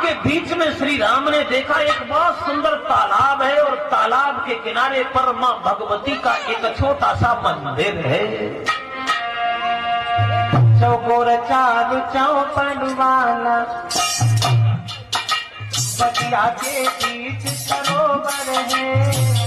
के बीच में श्री राम ने देखा एक बहुत सुंदर तालाब है और तालाब के किनारे पर मां भगवती का एक छोटा सा मंदिर है। चौकोर चालू चौपड़ वाला बगिया के बीच सरोवर है।